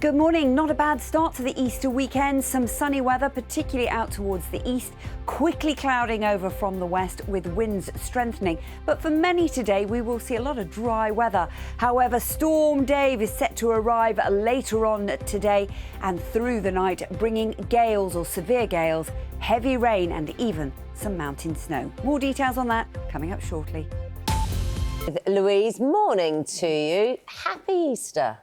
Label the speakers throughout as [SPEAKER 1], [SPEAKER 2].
[SPEAKER 1] Good morning. Not a bad start to the Easter weekend. Some sunny weather, particularly out towards the east, quickly clouding over from the west with winds strengthening. But for many today, we will see a lot of dry weather. However, Storm Dave is set to arrive later on today and through the night, bringing gales or severe gales, heavy rain and even some mountain snow. More details on that coming up shortly.
[SPEAKER 2] Louise, morning to you. Happy Easter.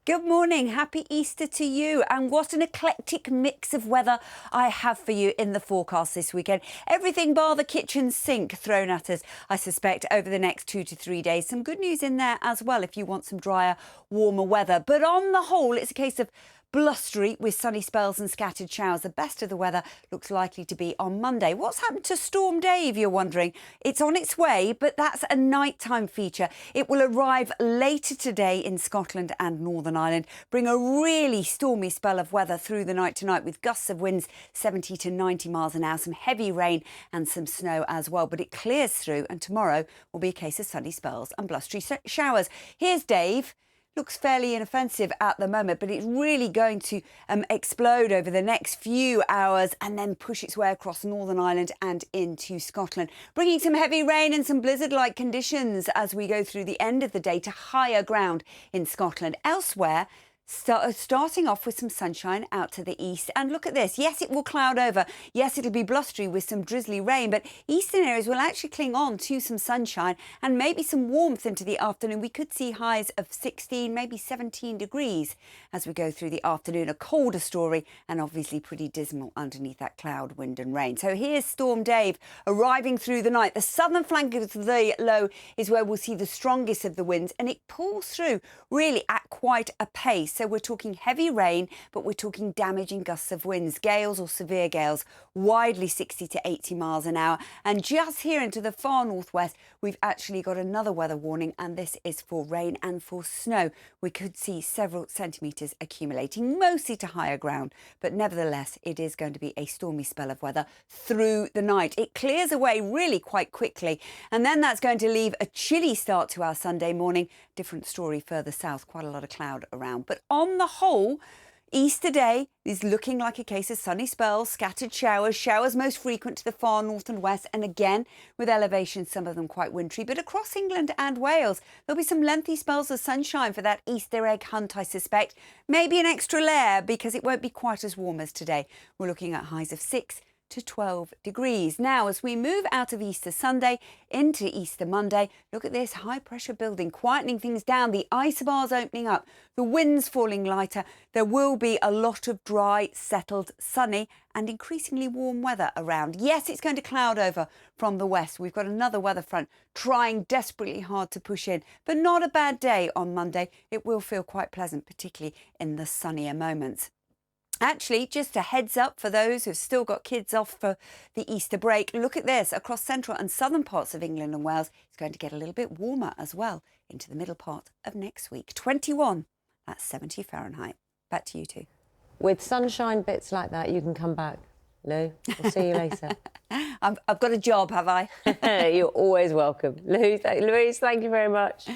[SPEAKER 1] Good morning. Happy Easter to you. And what an eclectic mix of weather I have for you in the forecast this weekend. Everything bar the kitchen sink thrown at us, I suspect, over the next 2 to 3 days. Some good news in there as well if you want some drier, warmer weather. But on the whole, it's a case of blustery with sunny spells and scattered showers. The best of the weather looks likely to be on Monday. What's happened to Storm Dave, you're wondering? It's on its way, but that's a nighttime feature. It will arrive later today in Scotland and Northern Ireland, bring a really stormy spell of weather through the night tonight with gusts of winds 70 to 90 miles an hour, some heavy rain and some snow as well. But it clears through and tomorrow will be a case of sunny spells and blustery showers. Here's Dave. Looks fairly inoffensive at the moment, but it's really going to explode over the next few hours and then push its way across Northern Ireland and into Scotland, bringing some heavy rain and some blizzard-like conditions as we go through the end of the day to higher ground in Scotland. Elsewhere, starting off with some sunshine out to the east. And look at this. Yes, it will cloud over. Yes, it'll be blustery with some drizzly rain, but eastern areas will actually cling on to some sunshine and maybe some warmth into the afternoon. We could see highs of 16, maybe 17 degrees as we go through the afternoon. A colder story and obviously pretty dismal underneath that cloud, wind and rain. So here's Storm Dave arriving through the night. The southern flank of the low is where we'll see the strongest of the winds, and it pulls through really at quite a pace. So we're talking heavy rain, but we're talking damaging gusts of winds, gales or severe gales, widely 60 to 80 miles an hour. And just here into the far northwest, we've actually got another weather warning, and this is for rain and for snow. We could see several centimetres accumulating, mostly to higher ground, but nevertheless, it is going to be a stormy spell of weather through the night. It clears away really quite quickly, and then that's going to leave a chilly start to our Sunday morning. Different story further south, quite a lot of cloud around. But on the whole, Easter Day is looking like a case of sunny spells, scattered showers most frequent to the far north and west, and again with elevations, some of them quite wintry. But across England and Wales, there'll be some lengthy spells of sunshine for that Easter egg hunt, I suspect. Maybe an extra layer because it won't be quite as warm as today. We're looking at highs of 6 to 12 degrees. Now, as we move out of Easter Sunday into Easter Monday, look at this high pressure building, quietening things down, the isobars opening up, the winds falling lighter. There will be a lot of dry, settled, sunny and increasingly warm weather around. Yes, it's going to cloud over from the west. We've got another weather front trying desperately hard to push in, but not a bad day on Monday. It will feel quite pleasant, particularly in the sunnier moments. Actually, just a heads up for those who've still got kids off for the Easter break. Look at this. Across central and southern parts of England and Wales, it's going to get a little bit warmer as well into the middle part of next week. 21, that's 70 Fahrenheit. Back to you two.
[SPEAKER 2] With sunshine bits like that, you can come back, Lou. We'll see you later.
[SPEAKER 1] I've got a job, have I?
[SPEAKER 2] You're always welcome. Louise, thank you very much.